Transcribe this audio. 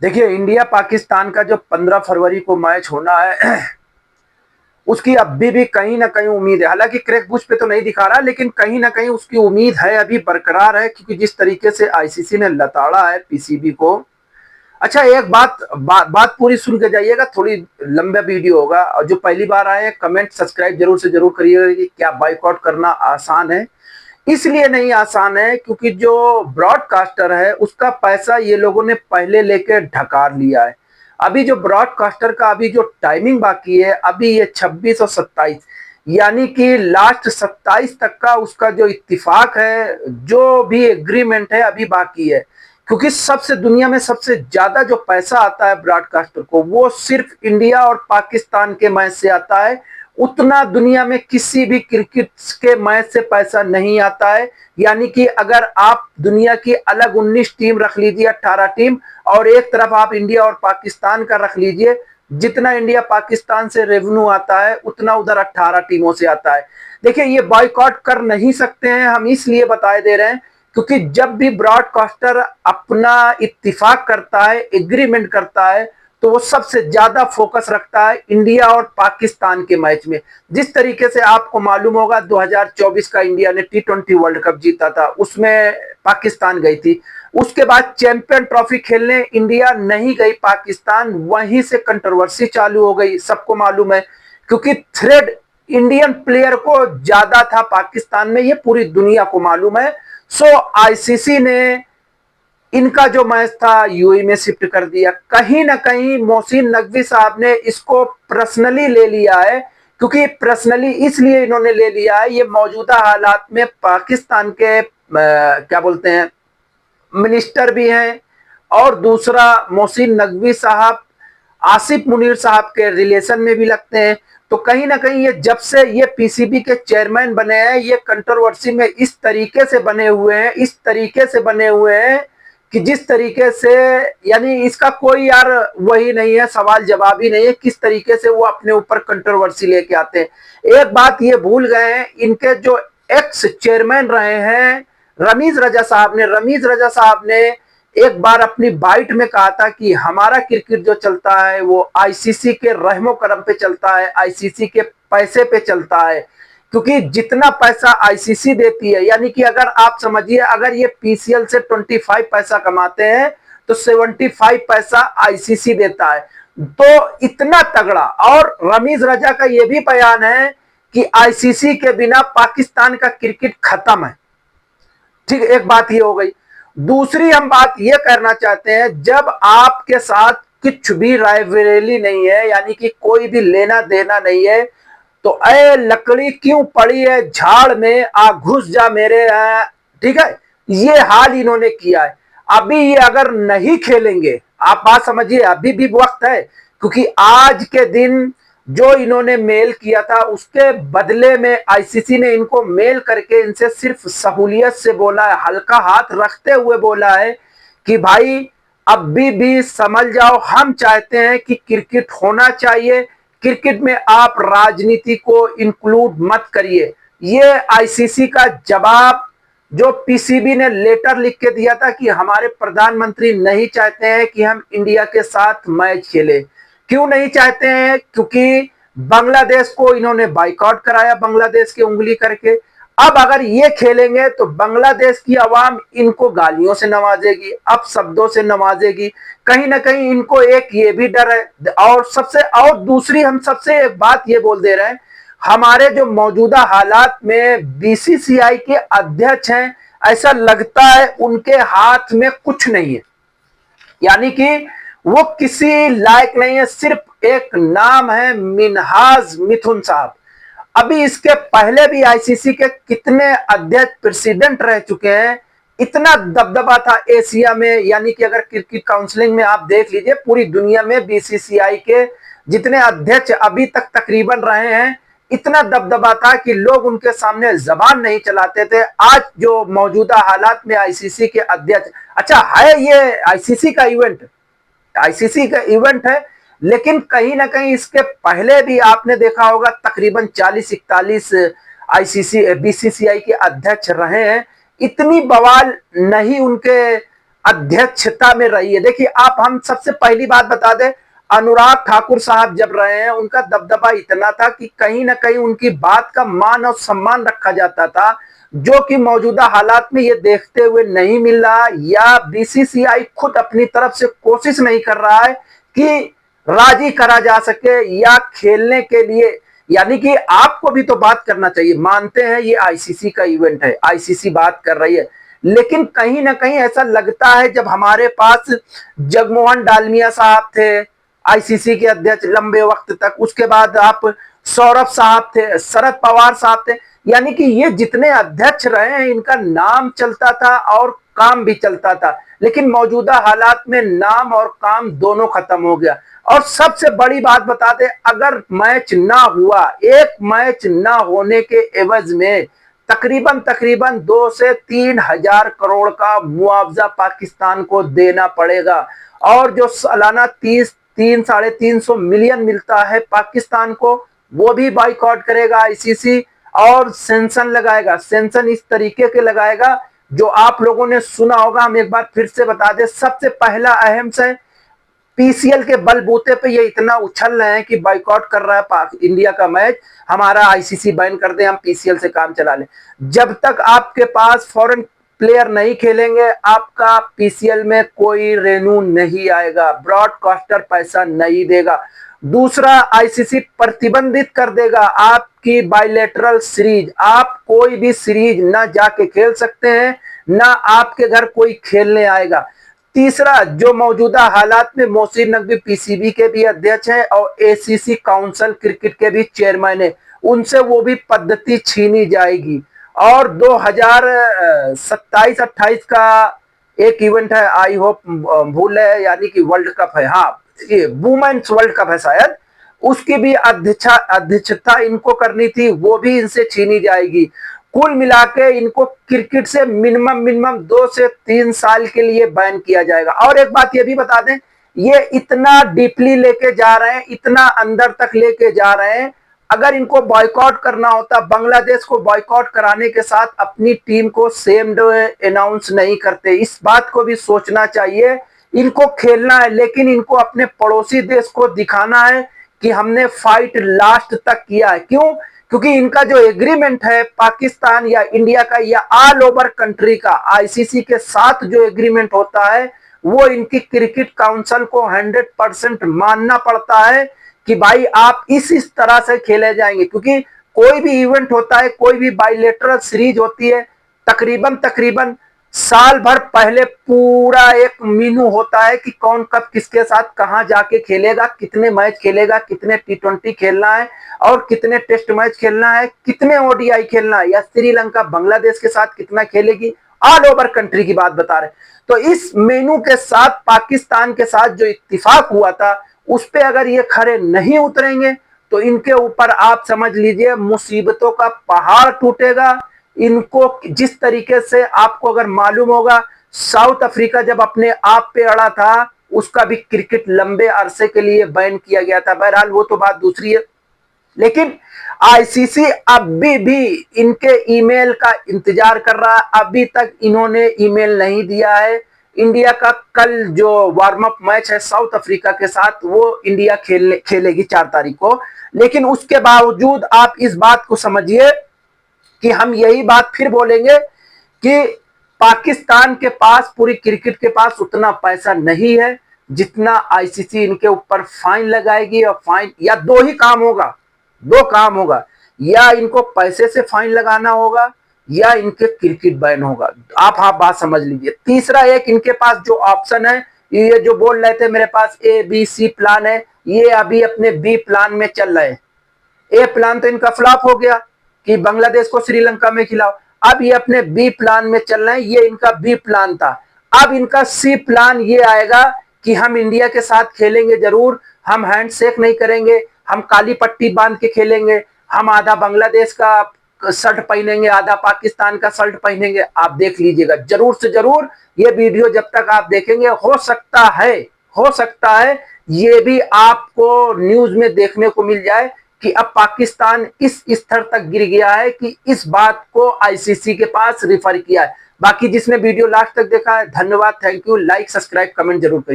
देखिए, इंडिया पाकिस्तान का जो 15 फरवरी को मैच होना है उसकी अभी भी कहीं ना कहीं उम्मीद है। हालांकि क्रैक बुश पे तो नहीं दिखा रहा, लेकिन कहीं ना कहीं उसकी उम्मीद है, अभी बरकरार है, क्योंकि जिस तरीके से आईसीसी ने लताड़ा है पीसीबी को। अच्छा, एक बात पूरी सुन के जाइएगा, थोड़ी लंबा वीडियो होगा। और जो पहली बार आए कमेंट सब्सक्राइब जरूर से जरूर करिएगा कि क्या बाइकआउट करना आसान है। इसलिए नहीं आसान है क्योंकि जो ब्रॉडकास्टर है उसका पैसा ये लोगों ने पहले लेके ढकार लिया है। अभी जो ब्रॉडकास्टर का अभी जो टाइमिंग बाकी है, अभी ये 26 और 27, यानी कि लास्ट 27 तक का उसका जो इत्तिफाक है, जो भी एग्रीमेंट है, अभी बाकी है। क्योंकि सबसे दुनिया में सबसे ज्यादा जो पैसा आता है ब्रॉडकास्टर को, वो सिर्फ इंडिया और पाकिस्तान के मैच से आता है। उतना दुनिया में किसी भी क्रिकेट के मैच से पैसा नहीं आता है। यानी कि अगर आप दुनिया की अलग 19 टीम रख लीजिए, 18 टीम, और एक तरफ आप इंडिया और पाकिस्तान का रख लीजिए, जितना इंडिया पाकिस्तान से रेवेन्यू आता है उतना उधर 18 टीमों से आता है। देखिए, ये बॉयकॉट कर नहीं सकते हैं हम, इसलिए बताए दे रहे हैं क्योंकि जब भी ब्रॉडकास्टर अपना इत्तिफाक करता है, एग्रीमेंट करता है, तो वो सबसे ज्यादा फोकस रखता है इंडिया और पाकिस्तान के मैच में। जिस तरीके से आपको मालूम होगा 2024 का इंडिया ने टी20 वर्ल्ड कप जीता था, उसमें पाकिस्तान गई थी। उसके बाद चैंपियन ट्रॉफी खेलने इंडिया नहीं गई पाकिस्तान, वहीं से कंट्रोवर्सी चालू हो गई, सबको मालूम है। क्योंकि थ्रेड इंडियन प्लेयर को ज्यादा था पाकिस्तान में, ये पूरी दुनिया को मालूम है। सो आईसीसी ने इनका जो मैच था यूएई में शिफ्ट कर दिया। कहीं ना कहीं मोहसिन नकवी साहब ने इसको पर्सनली ले लिया है। क्योंकि पर्सनली इसलिए इन्होंने ले लिया है, ये मौजूदा हालात में पाकिस्तान के क्या बोलते हैं, मिनिस्टर भी हैं, और दूसरा मोहसिन नकवी साहब आसिफ मुनीर साहब के रिलेशन में भी लगते हैं। तो कहीं ना कहीं ये जब से ये पीसीबी के चेयरमैन बने हैं, ये कंट्रोवर्सी में इस तरीके से बने हुए हैं, इस तरीके से बने हुए हैं कि जिस तरीके से, यानी इसका कोई यार वही नहीं है, सवाल जवाब ही नहीं है किस तरीके से वो अपने ऊपर कंट्रोवर्सी लेके आते हैं। एक बात ये भूल गए हैं, इनके जो एक्स चेयरमैन रहे हैं रमीज रजा साहब ने एक बार अपनी बाइट में कहा था कि हमारा क्रिकेट जो चलता है वो आईसीसी के रहमो करम पे चलता है, आईसीसी के पैसे पे चलता है। क्योंकि जितना पैसा आईसीसी देती है, यानी कि अगर आप समझिए, अगर ये पीसीएल से 25 पैसा कमाते हैं तो 75 पैसा आईसीसी देता है। तो इतना तगड़ा, और रमीज रजा का यह भी बयान है कि आईसीसी के बिना पाकिस्तान का क्रिकेट खत्म है। ठीक, एक बात ये हो गई। दूसरी हम बात ये करना चाहते हैं, जब आपके साथ कुछ भी राइवलरी नहीं है, यानी कि कोई भी लेना देना नहीं है, तो ए लकड़ी क्यों पड़ी है झाड़ में, आ घुस जा मेरे। ठीक है, ये हाल इन्होंने किया है। अभी ये अगर नहीं खेलेंगे, आप बात समझिए, अभी भी वक्त है। क्योंकि आज के दिन जो इन्होंने मेल किया था उसके बदले में आईसीसी ने इनको मेल करके इनसे सिर्फ सहूलियत से बोला है, हल्का हाथ रखते हुए बोला है कि भाई अभी भी समझ जाओ, हम चाहते हैं कि क्रिकेट होना चाहिए, क्रिकेट में आप राजनीति को इंक्लूड मत करिए। ये आईसीसी का जवाब जो पीसीबी ने लेटर लिख के दिया था कि हमारे प्रधानमंत्री नहीं चाहते हैं कि हम इंडिया के साथ मैच खेले। क्यों नहीं चाहते हैं? क्योंकि बांग्लादेश को इन्होंने बाइकआउट कराया, बांग्लादेश की उंगली करके। अब अगर ये खेलेंगे तो बांग्लादेश की आवाम इनको गालियों से नवाजेगी, अपशब्दों से नवाजेगी। कहीं ना कहीं इनको एक ये भी डर है। और दूसरी हम सबसे एक बात ये बोल दे रहे हैं, हमारे जो मौजूदा हालात में बीसीसीआई के अध्यक्ष हैं, ऐसा लगता है उनके हाथ में कुछ नहीं है, यानी कि वो किसी लायक नहीं है। सिर्फ एक नाम है, मिनहाज मिथुन साहब। अभी इसके पहले भी आईसीसी के कितने अध्यक्ष प्रेसिडेंट रह चुके हैं, इतना दबदबा था एशिया में। यानी कि अगर क्रिकेट काउंसिलिंग में आप देख लीजिए, पूरी दुनिया में बीसीसीआई के जितने अध्यक्ष अभी तक तकरीबन रहे हैं, इतना दबदबा था कि लोग उनके सामने जबान नहीं चलाते थे। आज जो मौजूदा हालात में आईसीसी के अध्यक्ष, अच्छा है ये आईसीसी का इवेंट है, लेकिन कहीं ना कहीं इसके पहले भी आपने देखा होगा तकरीबन 40-41 आईसीसी बीसीसीआई के अध्यक्ष रहे हैं। इतनी बवाल नहीं उनके अध्यक्षता में रही है। देखिए आप, हम सबसे पहली बात बता दें, अनुराग ठाकुर साहब जब रहे हैं उनका दबदबा इतना था कि कहीं ना कहीं उनकी बात का मान और सम्मान रखा जाता था, जो कि मौजूदा हालात में ये देखते हुए नहीं मिल रहा, या बीसीसीआई खुद अपनी तरफ से कोशिश नहीं कर रहा है कि राजी करा जा सके या खेलने के लिए। यानी कि आपको भी तो बात करना चाहिए, मानते हैं ये आईसीसी का इवेंट है, आईसीसी बात कर रही है, लेकिन कहीं ना कहीं ऐसा लगता है जब हमारे पास जगमोहन डालमिया साहब थे आईसीसी के अध्यक्ष लंबे वक्त तक, उसके बाद आप सौरभ साहब थे, शरद पवार साहब थे, यानी कि ये जितने अध्यक्ष रहे हैं इनका नाम चलता था और काम भी चलता था, लेकिन मौजूदा हालात में नाम और काम दोनों खत्म हो गया। और सबसे बड़ी बात बता दें, अगर मैच ना हुआ, एक मैच ना होने के एवज में तकरीबन तकरीबन 2 से 3 हजार करोड़ का मुआवजा पाकिस्तान को देना पड़ेगा, और जो सालाना 300-350 मिलियन मिलता है पाकिस्तान को, वो भी बाइकआउट करेगा आईसीसी और सेंक्शन लगाएगा। सेंक्शन इस तरीके के लगाएगा जो आप लोगों ने सुना होगा, हम एक बार फिर से बता दें। सबसे पहला अहम से, पीसीएल के बलबूते पे ये इतना उछल रहे हैं कि बाइकआउट कर रहा है इंडिया का मैच, हमारा आईसीसी बैन कर दे, हम पीसीएल से काम चला लें। जब तक आपके पास फॉरेन प्लेयर नहीं खेलेंगे, आपका पीसीएल में कोई रेनू नहीं आएगा, ब्रॉडकास्टर पैसा नहीं देगा। दूसरा, आईसीसी प्रतिबंधित कर देगा आपकी बायलैटरल सीरीज, आप कोई भी सीरीज ना जाके खेल सकते हैं, ना आपके घर कोई खेलने आएगा। तीसरा, जो मौजूदा हालात में मोहसिन नकवी पीसीबी के भी अध्यक्ष हैं और एसीसी काउंसिल क्रिकेट के भी चेयरमैन है, उनसे वो भी पद्धति छीनी जाएगी। और 2027-28 का एक इवेंट है, आई होप भूल है, यानी कि वर्ल्ड कप है, हाँ ये वुमेन्स वर्ल्ड कप है शायद, उसकी भी अध्यक्षता इनको करनी थी, वो भी इनसे छीनी जाएगी। कुल मिला के इनको क्रिकेट से मिनिमम 2 से 3 साल के लिए बैन किया जाएगा। और एक बात ये भी बता दें, ये इतना डीपली लेके जा रहे हैं, इतना अंदर तक लेके जा रहे हैं, अगर इनको बॉयकॉट करना होता, बांग्लादेश को बॉयकॉट कराने के साथ अपनी टीम को सेम डे अनाउंस नहीं करते। इस बात को भी सोचना चाहिए। इनको खेलना है, लेकिन इनको अपने पड़ोसी देश को दिखाना है कि हमने फाइट लास्ट तक किया है। क्यों? क्योंकि इनका जो एग्रीमेंट है पाकिस्तान या इंडिया का या ऑल ओवर कंट्री का आईसीसी के साथ जो एग्रीमेंट होता है, वो इनकी क्रिकेट काउंसिल को 100% मानना पड़ता है कि भाई आप इस तरह से खेले जाएंगे। क्योंकि कोई भी इवेंट होता है, कोई भी बायलैटरल सीरीज होती है, तकरीबन साल भर पहले पूरा एक मीनू होता है कि कौन कब किसके साथ कहां जाके खेलेगा, कितने मैच खेलेगा, कितने टी20 खेलना है और कितने टेस्ट मैच खेलना है, कितने ओडीआई खेलना है, या श्रीलंका बांग्लादेश के साथ कितना खेलेगी, ऑल ओवर कंट्री की बात बता रहे। तो इस मेनू के साथ पाकिस्तान के साथ जो इत्तिफाक हुआ था, उस पे अगर ये खरे नहीं उतरेंगे तो इनके ऊपर आप समझ लीजिए मुसीबतों का पहाड़ टूटेगा। इनको जिस तरीके से, आपको अगर मालूम होगा, साउथ अफ्रीका जब अपने आप पे अड़ा था, उसका भी क्रिकेट लंबे अरसे के लिए बैन किया गया था। बहरहाल वो तो बात दूसरी है, लेकिन आईसीसी अभी भी इनके ईमेल का इंतजार कर रहा है। अभी तक इन्होंने ईमेल नहीं दिया है। इंडिया का कल जो वार्म अप मैच है साउथ अफ्रीका के साथ, वो इंडिया खेलेगी 4 तारीख को, लेकिन उसके बावजूद आप इस बात को समझिए कि हम यही बात फिर बोलेंगे कि पाकिस्तान के पास, पूरी क्रिकेट के पास उतना पैसा नहीं है जितना आईसीसी इनके ऊपर फाइन लगाएगी। और फाइन, या दो ही काम होगा, 2 काम होगा, या इनको पैसे से फाइन लगाना होगा या इनके क्रिकेट बैन होगा। आप बात समझ लीजिए। तीसरा, एक इनके पास जो ऑप्शन है, ये जो बोल रहे थे मेरे पास ABC प्लान है, ये अभी अपने B प्लान में चल रहे हैं। ए प्लान तो इनका फ्लॉप हो गया कि बांग्लादेश को श्रीलंका में खिलाओ, अब ये अपने B प्लान में चल रहे हैं, ये इनका B प्लान था। अब इनका C प्लान ये आएगा कि हम इंडिया के साथ खेलेंगे जरूर, हम हैंडशेक नहीं करेंगे, हम काली पट्टी बांध के खेलेंगे, हम आधा बांग्लादेश का शर्ट पहनेंगे, आधा पाकिस्तान का शर्ट पहनेंगे। आप देख लीजिएगा, जरूर से जरूर ये वीडियो जब तक आप देखेंगे, हो सकता है ये भी आपको न्यूज में देखने को मिल जाए कि अब पाकिस्तान इस स्तर तक गिर गया है कि इस बात को आईसीसी के पास रिफर किया है। बाकी जिसने वीडियो लास्ट तक देखा है, धन्यवाद, thank you. Like, subscribe, comment जरूर करिए।